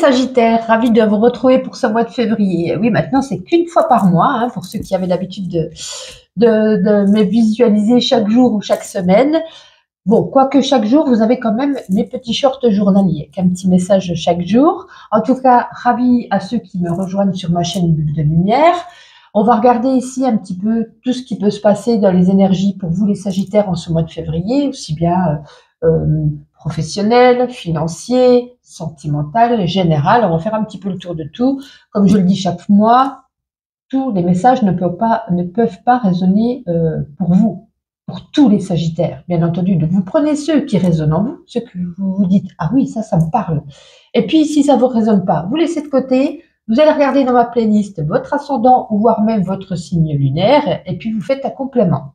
Sagittaires, ravi de vous retrouver pour ce mois de février. Oui, maintenant c'est qu'une fois par mois, hein, pour ceux qui avaient l'habitude de me visualiser chaque jour ou chaque semaine. Bon, quoique chaque jour, vous avez quand même mes petits shorts journaliers, avec un petit message chaque jour. En tout cas, ravi à ceux qui me rejoignent sur ma chaîne Bulle de Lumière. On va regarder ici un petit peu tout ce qui peut se passer dans les énergies pour vous les Sagittaires en ce mois de février, aussi bien professionnel, financier, sentimental, général. On va faire un petit peu le tour de tout. Comme je le dis chaque mois, tous les messages ne peuvent pas résonner pour vous, pour tous les Sagittaires. Bien entendu, vous prenez ceux qui résonnent en vous, ceux que vous vous dites « Ah oui, ça me parle ». Et puis, si ça ne vous résonne pas, vous laissez de côté. Vous allez regarder dans ma playlist votre ascendant ou voire même votre signe lunaire et puis vous faites un complément.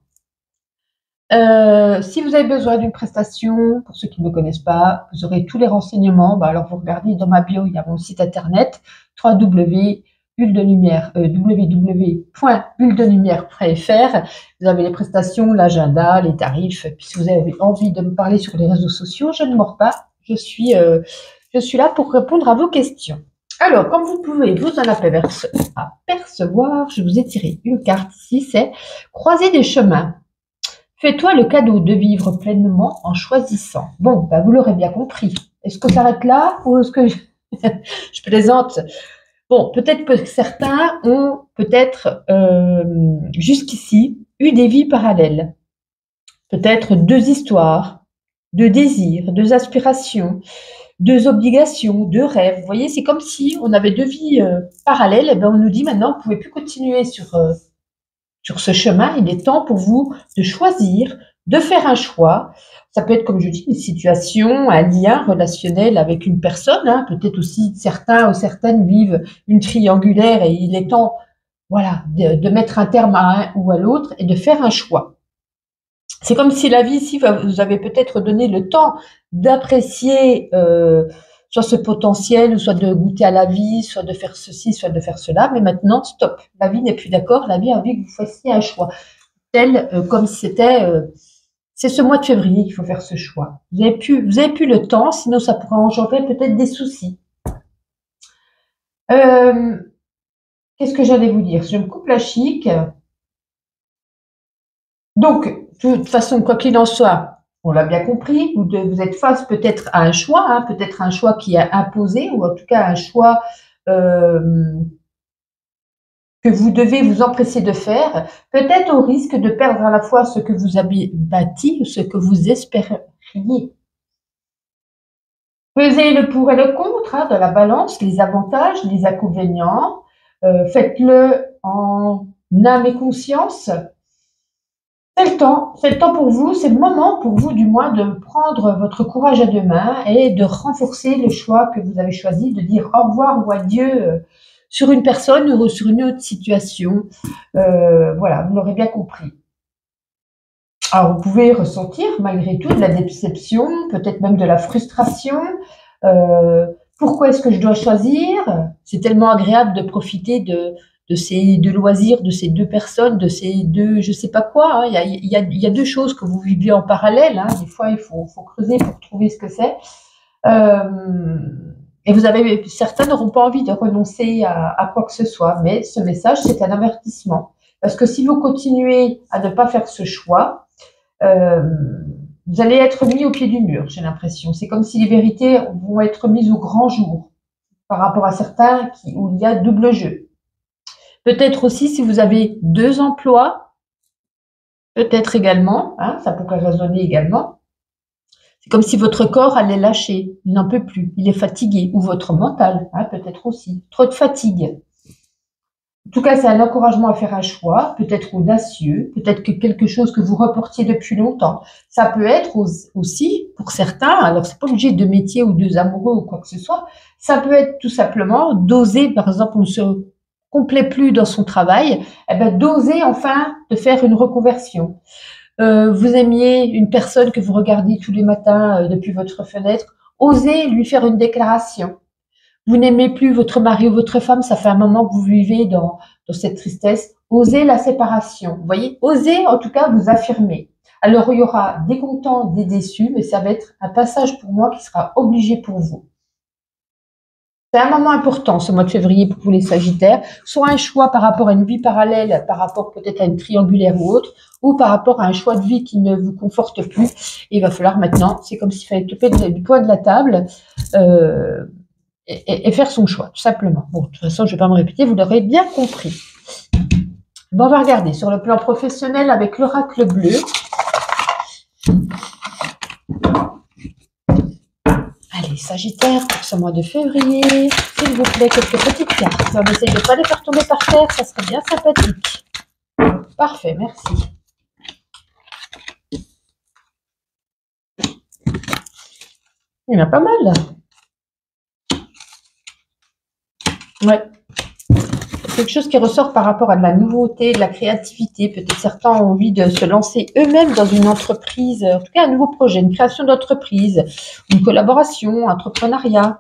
Si vous avez besoin d'une prestation, pour ceux qui ne me connaissent pas, vous aurez tous les renseignements. Alors vous regardez dans ma bio, il y a mon site internet www.bulledelumière.fr. Vous avez les prestations, l'agenda, les tarifs. Puis si vous avez envie de me parler sur les réseaux sociaux, je ne mords pas. Je suis là pour répondre à vos questions. Alors, comme vous pouvez vous en apercevoir, je vous ai tiré une carte ici, c'est Croiser des chemins. Fais-toi le cadeau de vivre pleinement en choisissant. Bon, vous l'aurez bien compris. Est-ce que ça s'arrête là ou est-ce que je plaisante? Bon, peut-être que certains ont peut-être jusqu'ici eu des vies parallèles. Peut-être deux histoires, deux désirs, deux aspirations, deux obligations, deux rêves. Vous voyez, c'est comme si on avait deux vies parallèles. Et on nous dit maintenant, vous ne pouvez plus continuer sur ce chemin. Il est temps pour vous de choisir, de faire un choix. Ça peut être, comme je dis, une situation, un lien relationnel avec une personne. Hein. Peut-être aussi certains ou certaines vivent une triangulaire et il est temps, voilà, de mettre un terme à un ou à l'autre et de faire un choix. C'est comme si la vie ici, vous avez peut-être donné le temps d'apprécier soit ce potentiel, soit de goûter à la vie, soit de faire ceci, soit de faire cela. Mais maintenant, stop. La vie n'est plus d'accord. La vie a envie que vous fassiez un choix. Tel comme si c'était... c'est ce mois de février qu'il faut faire ce choix. Vous avez plus le temps, sinon ça pourrait engendrer peut-être des soucis. Qu'est-ce que j'allais vous dire? Je me coupe la chic. Donc, de toute façon, quoi qu'il en soit, on l'a bien compris, vous êtes face peut-être à un choix, hein, peut-être un choix qui est imposé, ou en tout cas un choix que vous devez vous empresser de faire, peut-être au risque de perdre à la fois ce que vous avez bâti ou ce que vous espériez. Pesez le pour et le contre, hein, de la balance, les avantages, les inconvénients, faites-le en âme et conscience. C'est le temps pour vous, c'est le moment pour vous du moins de prendre votre courage à deux mains et de renforcer le choix que vous avez choisi, de dire au revoir ou adieu sur une personne ou sur une autre situation. Voilà, vous l'aurez bien compris. Alors vous pouvez ressentir malgré tout de la déception, peut-être même de la frustration. Pourquoi est-ce que je dois choisir? C'est tellement agréable de profiter de ces deux loisirs, de ces deux personnes, de ces deux, je sais pas quoi. Hein. Il y a deux choses que vous vivez en parallèle. Hein. Des fois, il faut creuser pour trouver ce que c'est. Et certains n'auront pas envie de renoncer à quoi que ce soit. Mais ce message, c'est un avertissement. Parce que si vous continuez à ne pas faire ce choix, vous allez être mis au pied du mur, j'ai l'impression. C'est comme si les vérités vont être mises au grand jour par rapport à certains où il y a double jeu. Peut-être aussi si vous avez deux emplois, peut-être également, hein, ça pourrait résonner également. C'est comme si votre corps allait lâcher, il n'en peut plus, il est fatigué, ou votre mental, hein, peut-être aussi, trop de fatigue. En tout cas, c'est un encouragement à faire un choix, peut-être audacieux, peut-être que quelque chose que vous reportiez depuis longtemps. Ça peut être aussi, pour certains, alors c'est pas obligé de métier ou deux amoureux ou quoi que ce soit, ça peut être tout simplement d'oser, par exemple, on se complaît plus dans son travail, d'oser enfin de faire une reconversion. Vous aimiez une personne que vous regardez tous les matins depuis votre fenêtre, osez lui faire une déclaration. Vous n'aimez plus votre mari ou votre femme, ça fait un moment que vous vivez dans cette tristesse. Osez la séparation, vous voyez, osez en tout cas vous affirmer. Alors il y aura des contents, des déçus, mais ça va être un passage pour moi qui sera obligé pour vous. C'est un moment important, ce mois de février pour vous les Sagittaires. Soit un choix par rapport à une vie parallèle, par rapport peut-être à une triangulaire ou autre, ou par rapport à un choix de vie qui ne vous conforte plus. Et il va falloir maintenant, c'est comme s'il fallait taper du poids de la table et faire son choix, tout simplement. Bon, de toute façon, je ne vais pas me répéter, vous l'aurez bien compris. Bon, on va regarder sur le plan professionnel avec l'oracle bleu. Allez, Sagittaire, pour ce mois de février, s'il vous plaît, quelques petites cartes. On va essayer de ne pas les faire tomber par terre, ça serait bien sympathique. Parfait, merci. Il y en a pas mal, là. Ouais. Quelque chose qui ressort par rapport à de la nouveauté, de la créativité. Peut-être certains ont envie de se lancer eux-mêmes dans une entreprise, en tout cas un nouveau projet, une création d'entreprise, une collaboration, un entrepreneuriat.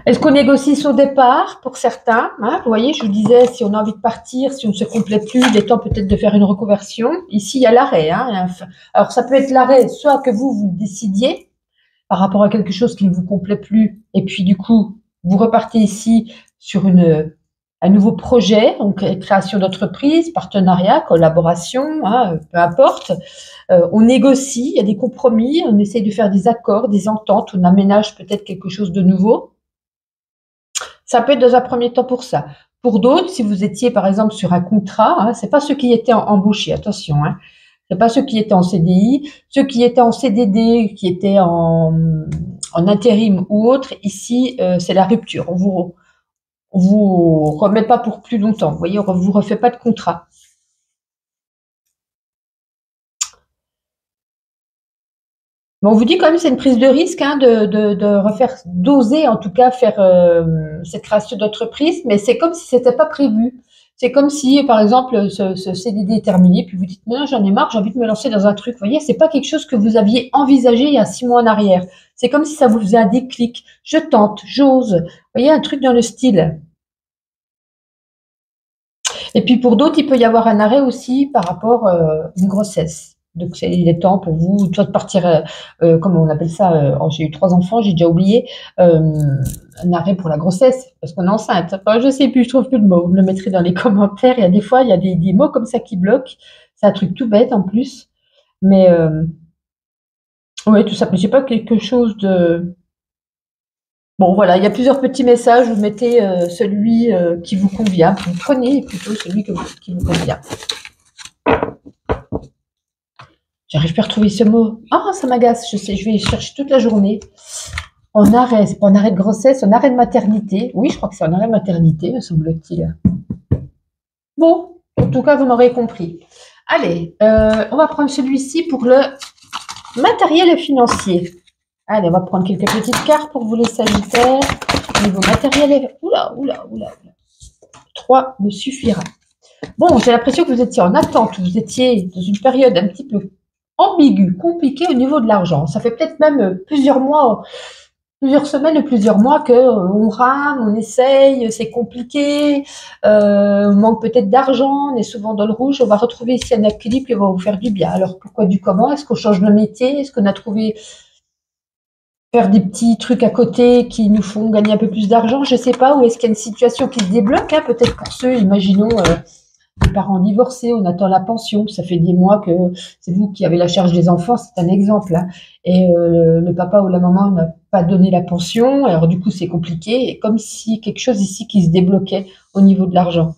Est-ce qu'on négocie son départ pour certains, hein? Vous voyez, je vous disais, si on a envie de partir, si on ne se complète plus, il est temps peut-être de faire une reconversion. Ici, il y a l'arrêt. Hein? Alors, ça peut être l'arrêt, soit que vous décidiez, par rapport à quelque chose qui ne vous complaît plus, et puis du coup, vous repartez ici sur un nouveau projet, donc création d'entreprise, partenariat, collaboration, hein, peu importe. On négocie, il y a des compromis, on essaye de faire des accords, des ententes, on aménage peut-être quelque chose de nouveau. Ça peut être dans un premier temps pour ça. Pour d'autres, si vous étiez par exemple sur un contrat, hein, c'est pas ceux qui étaient embauchés, attention, hein, c'est pas ceux qui étaient en CDI, ceux qui étaient en CDD, qui étaient en intérim ou autre. Ici, c'est la rupture. On vous remet pas pour plus longtemps. Vous voyez, on vous refait pas de contrat. Mais on vous dit quand même c'est une prise de risque hein, de refaire, d'oser en tout cas faire cette création d'entreprise, mais c'est comme si c'était pas prévu. C'est comme si, par exemple, ce CDD est terminé, puis vous dites, mais j'en ai marre, j'ai envie de me lancer dans un truc. Vous voyez, c'est pas quelque chose que vous aviez envisagé il y a 6 mois en arrière. C'est comme si ça vous faisait un déclic. Je tente, j'ose. Vous voyez, un truc dans le style. Et puis pour d'autres, il peut y avoir un arrêt aussi par rapport à une grossesse. Donc il est temps pour vous, soit de partir, comment on appelle ça, j'ai eu 3 enfants, j'ai déjà oublié, un arrêt pour la grossesse, parce qu'on est enceinte. Enfin, je sais plus, je trouve plus le mot, vous le mettrez dans les commentaires, il y a des fois, il y a des mots comme ça qui bloquent, c'est un truc tout bête en plus, mais ouais, tout ça, mais c'est pas quelque chose de... Bon, voilà, il y a plusieurs petits messages. Vous mettez celui qui vous convient. Vous prenez plutôt celui qui vous convient. J'arrive pas à retrouver ce mot. Ah, ça m'agace. Je sais, je vais chercher toute la journée. En arrêt, c'est pas en arrêt de grossesse, en arrêt de maternité. Oui, je crois que c'est en arrêt de maternité, me semble-t-il. Bon, en tout cas, vous m'aurez compris. Allez, on va prendre celui-ci pour le matériel financier. Allez, on va prendre quelques petites cartes pour vous les Sagittaires. Niveau matériel, oula. 3 me suffira. Bon, j'ai l'impression que vous étiez en attente, vous étiez dans une période un petit peu ambiguë, compliquée au niveau de l'argent. Ça fait peut-être même plusieurs mois, plusieurs semaines ou plusieurs mois que on rame, on essaye, c'est compliqué, on manque peut-être d'argent, on est souvent dans le rouge. On va retrouver ici un équilibre qui va vous faire du bien. Alors pourquoi du comment? Est-ce qu'on change de métier? Est-ce qu'on a trouvé faire des petits trucs à côté qui nous font gagner un peu plus d'argent, je sais pas, ou est-ce qu'il y a une situation qui se débloque, hein, peut-être pour ceux, imaginons, des parents divorcés, on attend la pension, ça fait des mois que c'est vous qui avez la charge des enfants, c'est un exemple, hein, et le papa ou la maman n'a pas donné la pension, alors du coup c'est compliqué, et comme si quelque chose ici qui se débloquait au niveau de l'argent.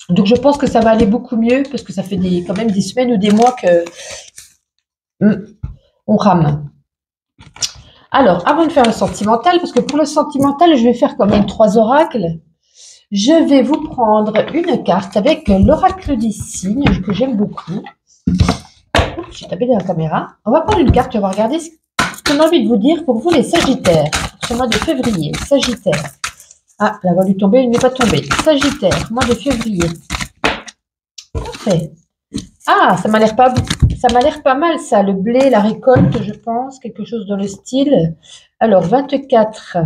Donc je pense que ça va aller beaucoup mieux, parce que ça fait quand même des semaines ou des mois que on rame. Alors, avant de faire le sentimental, parce que pour le sentimental, je vais faire quand même 3 oracles. Je vais vous prendre une carte avec l'oracle des signes, que j'aime beaucoup. J'ai tapé dans la caméra. On va prendre une carte, on va regarder ce qu'on a envie de vous dire pour vous les Sagittaires. Ce mois de février, Sagittaire. Ah, là, va lui tomber, il n'est pas tombé. Sagittaire, mois de février. Parfait. Ah, ça m'a l'air pas mal ça, le blé, la récolte, je pense, quelque chose dans le style. Alors, 24.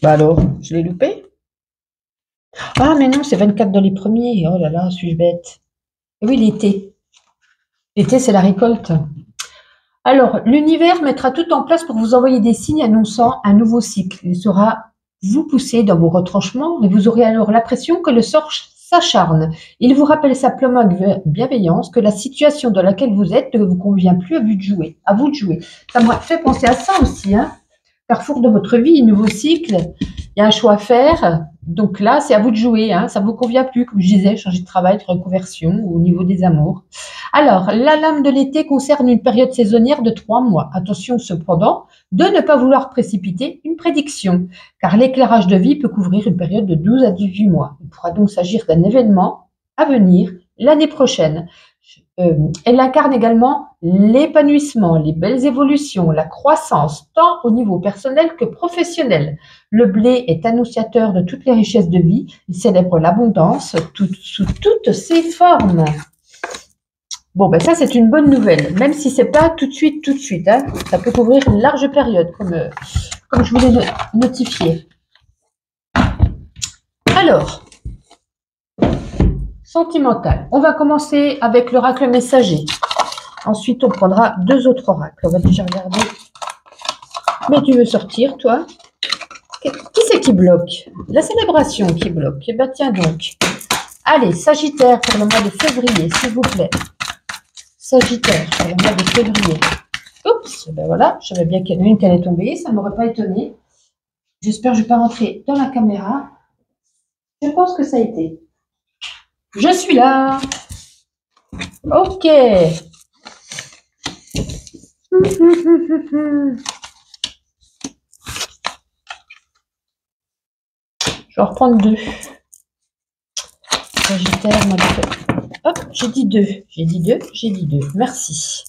Bah alors, je l'ai loupé? Ah, mais non, c'est 24 dans les premiers. Oh là là, suis-je bête. Oui, l'été. L'été, c'est la récolte. Alors, l'univers mettra tout en place pour vous envoyer des signes annonçant un nouveau cycle. Il saura vous pousser dans vos retranchements et vous aurez alors l'impression que le sort s'acharne. Il vous rappelle simplement avec bienveillance que la situation dans laquelle vous êtes ne vous convient plus à vous de jouer. À vous de jouer. Ça me fait penser à ça aussi, hein. Carrefour de votre vie, un nouveau cycle, il y a un choix à faire. Donc là, c'est à vous de jouer, hein. Ça ne vous convient plus, comme je disais, changer de travail, de reconversion au niveau des amours. Alors, la lame de l'été concerne une période saisonnière de 3 mois. Attention cependant de ne pas vouloir précipiter une prédiction, car l'éclairage de vie peut couvrir une période de 12 à 18 mois. Il pourra donc s'agir d'un événement à venir l'année prochaine. Elle incarne également l'épanouissement, les belles évolutions, la croissance, tant au niveau personnel que professionnel. Le blé est annonciateur de toutes les richesses de vie. Il célèbre l'abondance sous toutes ses formes. Bon, ben ça, c'est une bonne nouvelle, même si c'est pas tout de suite, hein. Ça peut couvrir une large période, comme je vous l'ai notifié. Alors, sentimental. On va commencer avec l'oracle messager. Ensuite, on prendra 2 autres oracles. On va déjà regarder. Mais tu veux sortir, toi? Qui c'est qui bloque? La célébration qui bloque. Eh bien, tiens donc. Allez, Sagittaire pour le mois de février, s'il vous plaît. Sagittaire pour le mois de février. Oups, ben voilà, je savais bien qu'il y en a une qui allait tomber, ça ne m'aurait pas étonné. J'espère que je ne vais pas rentrer dans la caméra. Je pense que ça a été. Je suis là. Ok. Je vais en reprendre 2. Sagittaire, mois de février. Hop, j'ai dit 2. J'ai dit 2, j'ai dit 2. Merci.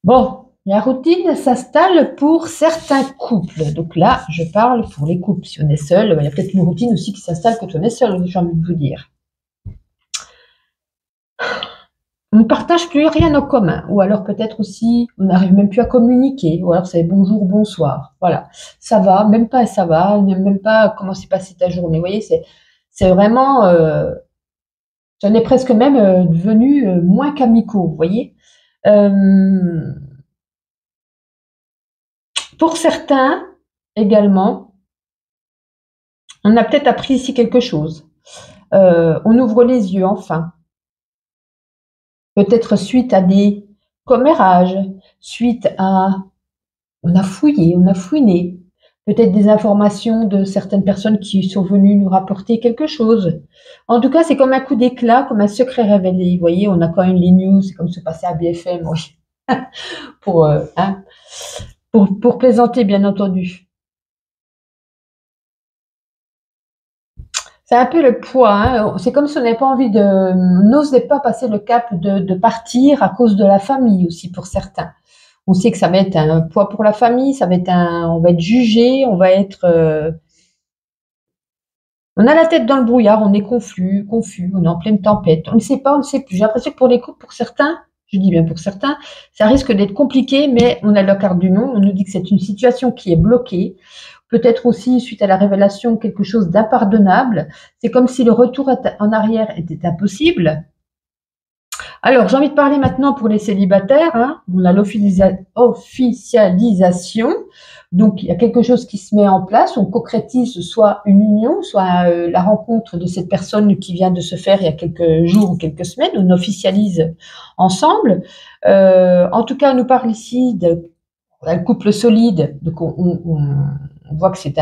Bon, la routine s'installe pour certains couples. Donc là, je parle pour les couples. Si on est seul, il y a peut-être une routine aussi qui s'installe quand on est seul, j'ai envie de vous dire. On ne partage plus rien en commun. Ou alors peut-être aussi, on n'arrive même plus à communiquer. Ou alors c'est bonjour, bonsoir. Voilà. Ça va, même pas ça va, même pas comment s'est passée ta journée. Vous voyez, c'est vraiment... j'en ai presque même devenu moins qu'amicaux, vous voyez. Pour certains, également, on a peut-être appris ici quelque chose. On ouvre les yeux, enfin. Peut-être suite à des commérages, suite à... On a fouillé, on a fouiné. Peut-être des informations de certaines personnes qui sont venues nous rapporter quelque chose. En tout cas, c'est comme un coup d'éclat, comme un secret révélé. Vous voyez, on a quand même les news, c'est comme se passer à BFM, oui. Pour plaisanter, bien entendu. C'est un peu le poids, hein. C'est comme si on n'avait pas envie n'osait pas passer le cap de partir à cause de la famille aussi pour certains. On sait que ça va être un poids pour la famille, on va être jugé, on va être, on a la tête dans le brouillard, on est confus, on est en pleine tempête, on ne sait pas, on ne sait plus. J'ai l'impression que pour les couples, pour certains, je dis bien pour certains, ça risque d'être compliqué, mais on a la carte du non, on nous dit que c'est une situation qui est bloquée. Peut-être aussi, suite à la révélation, quelque chose d'impardonnable. C'est comme si le retour en arrière était impossible. Alors, j'ai envie de parler maintenant pour les célibataires, hein. On a l'officialisation. Donc, il y a quelque chose qui se met en place. On concrétise soit une union, soit la rencontre de cette personne qui vient de se faire il y a quelques jours ou quelques semaines. On officialise ensemble. En tout cas, on nous parle ici d'un couple solide. Donc, on voit que c'est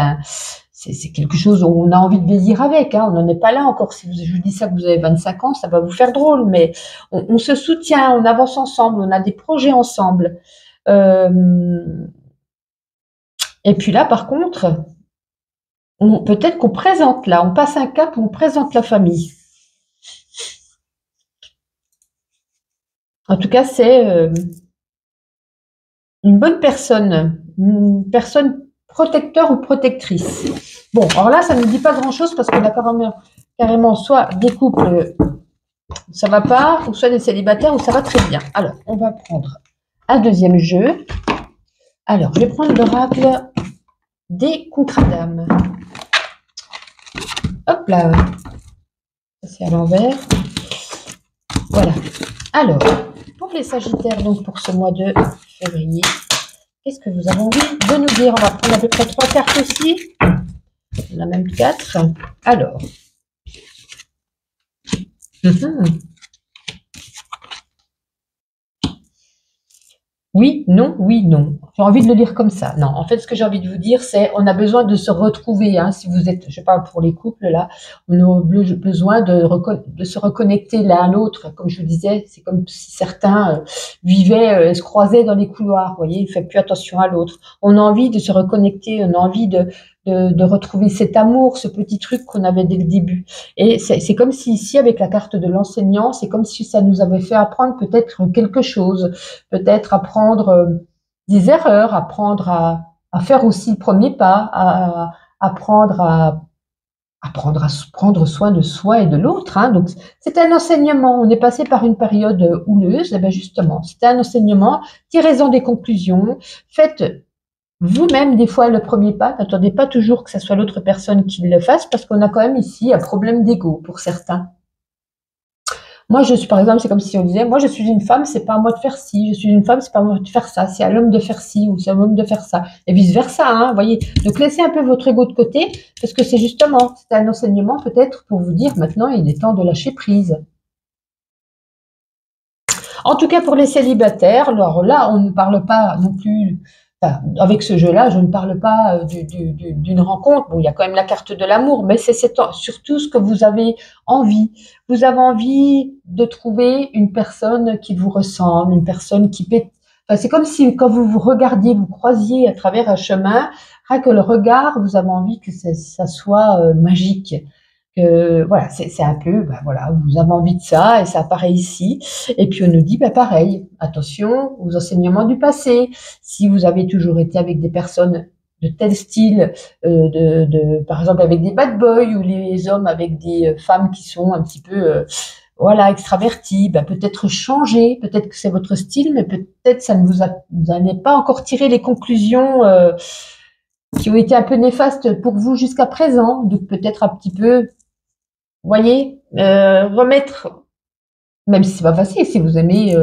quelque chose où on a envie de vieillir avec, hein. On n'en est pas là encore. Si je vous dis ça que vous avez 25 ans, ça va vous faire drôle, mais on se soutient, on avance ensemble, on a des projets ensemble. Et puis là, par contre, peut-être qu'on présente là, on passe un cap où on présente la famille. En tout cas, c'est une bonne personne, protecteur ou protectrice. Bon, alors là, ça ne dit pas grand-chose parce qu'on a carrément soit des couples, ça va pas, ou soit des célibataires où ça va très bien. Alors, on va prendre un deuxième jeu. Alors, je vais prendre l'oracle des contrats d'âme. Hop là, ça c'est à l'envers. Voilà. Alors, pour les Sagittaires, donc pour ce mois de février, qu'est-ce que vous avez envie de nous dire? On va prendre à peu près 3 cartes aussi. On a même 4. Alors. Oui, non, oui, non. J'ai envie de le dire comme ça. Non, en fait, ce que j'ai envie de vous dire, c'est on a besoin de se retrouver. Hein, si vous êtes, je parle pour les couples là, on a besoin de se reconnecter l'un à l'autre. Comme je vous disais, c'est comme si certains vivaient, se croisaient dans les couloirs. Vous voyez, ils ne font plus attention à l'autre. On a envie de se reconnecter, on a envie de retrouver cet amour, ce petit truc qu'on avait dès le début. Et c'est comme si ici, avec la carte de l'enseignant, c'est comme si ça nous avait fait apprendre peut-être quelque chose, peut-être apprendre des erreurs, apprendre à faire aussi le premier pas, apprendre à prendre soin de soi et de l'autre. Hein. Donc, c'est un enseignement. On est passé par une période houleuse. Et bien justement, c'est un enseignement. Tirez-en des conclusions. Faites vous-même, des fois, le premier pas. N'attendez pas toujours que ce soit l'autre personne qui le fasse, parce qu'on a quand même ici un problème d'ego pour certains. Moi, je suis, par exemple, c'est comme si on disait, moi, je suis une femme, c'est pas à moi de faire ci, je suis une femme, c'est pas à moi de faire ça, c'est à l'homme de faire ci, ou c'est à l'homme de faire ça, et vice-versa, hein, vous voyez. Donc, laissez un peu votre ego de côté, parce que c'est justement, c'est un enseignement peut-être pour vous dire, maintenant, il est temps de lâcher prise. En tout cas, pour les célibataires, alors là, on ne parle pas non plus, enfin, avec ce jeu-là, je ne parle pas d'une rencontre. Bon, il y a quand même la carte de l'amour, mais c'est surtout ce que vous avez envie. Vous avez envie de trouver une personne qui vous ressemble, une personne qui pète. Enfin, c'est comme si quand vous vous regardiez, vous croisiez à travers un chemin, rien que le regard, vous avez envie que ça soit magique. Voilà, c'est un peu, ben voilà, vous avez envie de ça et ça apparaît ici. Et puis on nous dit, ben pareil, attention aux enseignements du passé. Si vous avez toujours été avec des personnes de tel style, par exemple avec des bad boys ou les hommes avec des femmes qui sont un petit peu, voilà, extravertis, ben peut-être changer, peut-être que c'est votre style, mais peut-être ça ne vous n'avez pas encore tiré les conclusions qui ont été un peu néfastes pour vous jusqu'à présent. Donc peut-être un petit peu voyez, remettre, même si c'est pas facile, si vous aimez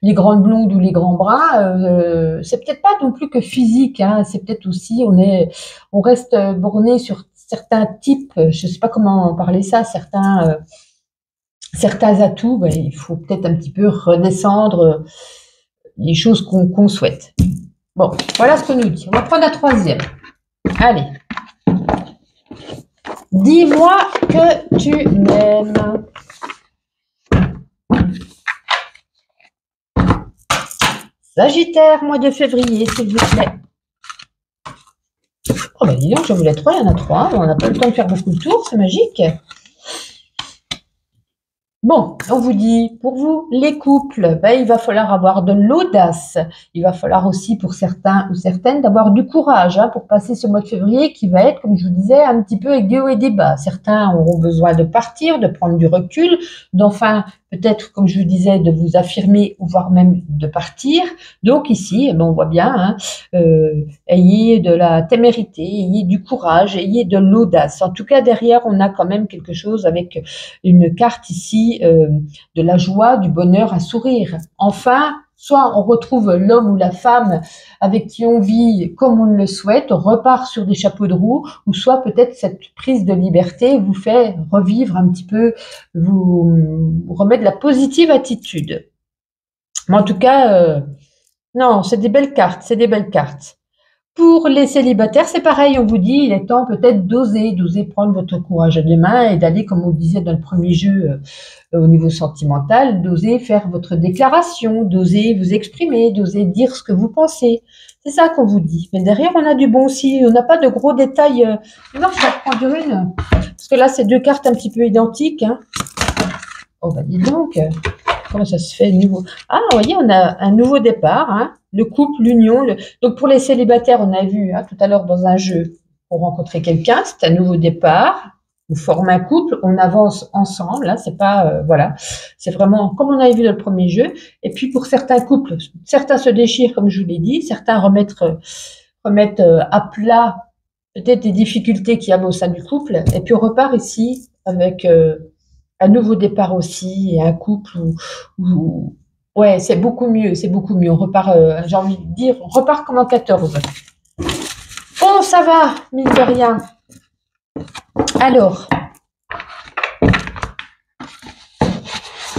les grandes blondes ou les grands bras, c'est peut-être pas non plus que physique, hein, c'est peut-être aussi, on reste borné sur certains types, je sais pas comment parler ça, certains atouts, ben, il faut peut-être un petit peu redescendre les choses qu'on souhaite. Bon, voilà ce qu'on nous dit. On va prendre la troisième. Allez. Dis-moi que tu m'aimes. Sagittaire, mois de février, s'il vous plaît. Oh ben dis donc, je voulais 3, il y en a 3. On n'a pas le temps de faire beaucoup de tours, c'est magique. Bon, on vous dit, pour vous, les couples, ben, il va falloir avoir de l'audace. Il va falloir aussi, pour certains ou certaines, d'avoir du courage hein, pour passer ce mois de février qui va être, comme je vous disais, un petit peu avec des hauts et des bas. Certains auront besoin de partir, de prendre du recul, d'enfin, peut-être, comme je vous disais, de vous affirmer ou voire même de partir. Donc ici, ben, on voit bien, hein, ayez de la témérité, ayez du courage, ayez de l'audace. En tout cas, derrière, on a quand même quelque chose avec une carte ici de la joie, du bonheur, un sourire. Enfin, soit on retrouve l'homme ou la femme avec qui on vit comme on le souhaite, on repart sur des chapeaux de roue, ou soit peut-être cette prise de liberté vous fait revivre un petit peu, vous remettre de la positive attitude. Mais en tout cas, non, c'est des belles cartes, c'est des belles cartes. Pour les célibataires, c'est pareil, on vous dit, il est temps peut-être d'oser prendre votre courage à deux mains et d'aller, comme on le disait dans le premier jeu, au niveau sentimental, d'oser faire votre déclaration, d'oser vous exprimer, d'oser dire ce que vous pensez. C'est ça qu'on vous dit. Mais derrière, on a du bon aussi, on n'a pas de gros détails. Non, je vais prendre une, parce que là, c'est deux cartes un petit peu identiques. Hein. Oh, bah dis donc, comment ça se fait nouveau? Ah, vous voyez, on a un nouveau départ, hein. Le couple, l'union. Donc pour les célibataires, on a vu hein, tout à l'heure dans un jeu, pour rencontrer quelqu'un, c'est un nouveau départ. On forme un couple, on avance ensemble. Hein, c'est pas voilà, c'est vraiment comme on avait vu dans le premier jeu. Et puis pour certains couples, certains se déchirent comme je vous l'ai dit, certains remettent à plat peut-être des difficultés qu'il y a au sein du couple. Et puis on repart ici avec un nouveau départ aussi, et un couple où ouais, c'est beaucoup mieux, c'est beaucoup mieux. On repart, j'ai envie de dire, on repart comme en 14. Bon, ça va, mine de rien. Alors,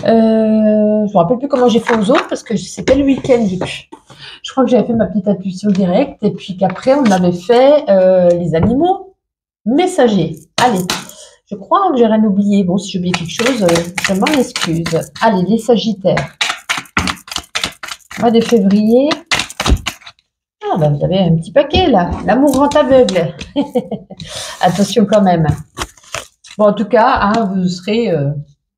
je ne me rappelle plus comment j'ai fait aux autres parce que c'était le week-end. Je crois que j'avais fait ma petite intuition directe et puis qu'après on avait fait les animaux messagers. Allez, je crois que j'ai rien oublié. Bon, si j'ai oublié quelque chose, je m'en excuse. Allez, les Sagittaires. Mois de février. Ah, bah, vous avez un petit paquet là. L'amour rend aveugle. Attention quand même. Bon, en tout cas, hein, vous serez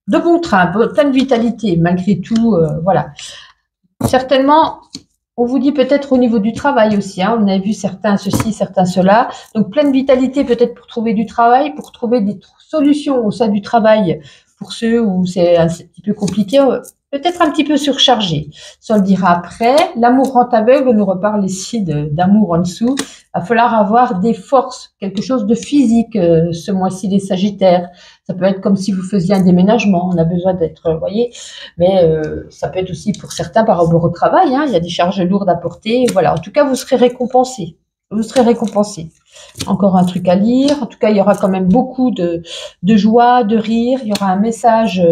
de bon train, plein de vitalité, malgré tout. Voilà. Certainement, on vous dit peut-être au niveau du travail aussi. Hein, on a vu certains ceci, certains cela. Donc, pleine vitalité peut-être pour trouver du travail, pour trouver des solutions au sein du travail. Pour ceux où c'est un petit peu compliqué, peut-être un petit peu surchargé. Ça, on le dira après. L'amour rend aveugle, on nous reparle ici d'amour en dessous. Il va falloir avoir des forces, quelque chose de physique ce mois-ci, les Sagittaires. Ça peut être comme si vous faisiez un déménagement. On a besoin d'être, vous voyez, mais ça peut être aussi pour certains par rapport au travail. Hein, il y a des charges lourdes à porter. Voilà. En tout cas, vous serez récompensés. Vous serez récompensés. Encore un truc à lire. En tout cas, il y aura quand même beaucoup de joie, de rire. Il y aura un message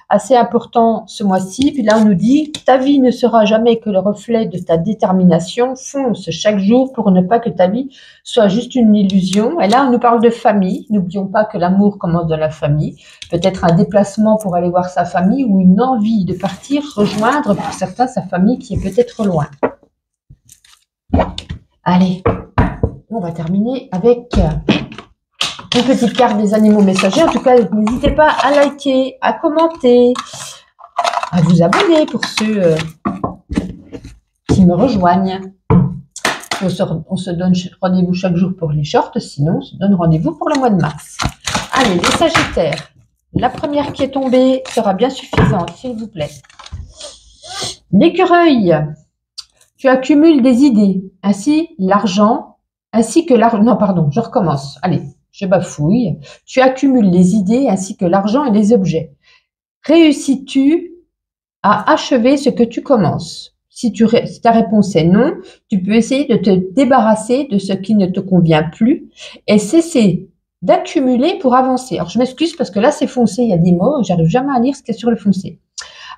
assez important ce mois-ci. Puis là, on nous dit « Ta vie ne sera jamais que le reflet de ta détermination. Fonce chaque jour pour ne pas que ta vie soit juste une illusion. » Et là, on nous parle de famille. N'oublions pas que l'amour commence dans la famille. Peut-être un déplacement pour aller voir sa famille ou une envie de partir, rejoindre pour certains sa famille qui est peut-être loin. Allez, on va terminer avec une petite carte des animaux messagers. En tout cas, n'hésitez pas à liker, à commenter, à vous abonner pour ceux qui me rejoignent. On se donne rendez-vous chaque jour pour les shorts, sinon on se donne rendez-vous pour le mois de mars. Allez, les Sagittaires. La première qui est tombée sera bien suffisante, s'il vous plaît. L'écureuil. Tu accumules des idées, ainsi que l'argent. Non, pardon, je recommence. Allez, je bafouille. Tu accumules les idées ainsi que l'argent et les objets. Réussis-tu à achever ce que tu commences? Si ta réponse est non, tu peux essayer de te débarrasser de ce qui ne te convient plus et cesser d'accumuler pour avancer. Alors, je m'excuse parce que là, c'est foncé. Il y a des mots, j'arrive jamais à lire ce qui est sur le foncé.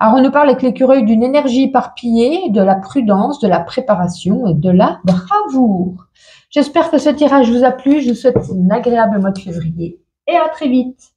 Alors, on nous parle avec l'écureuil d'une énergie éparpillée, de la prudence, de la préparation et de la bravoure. J'espère que ce tirage vous a plu. Je vous souhaite un agréable mois de février et à très vite.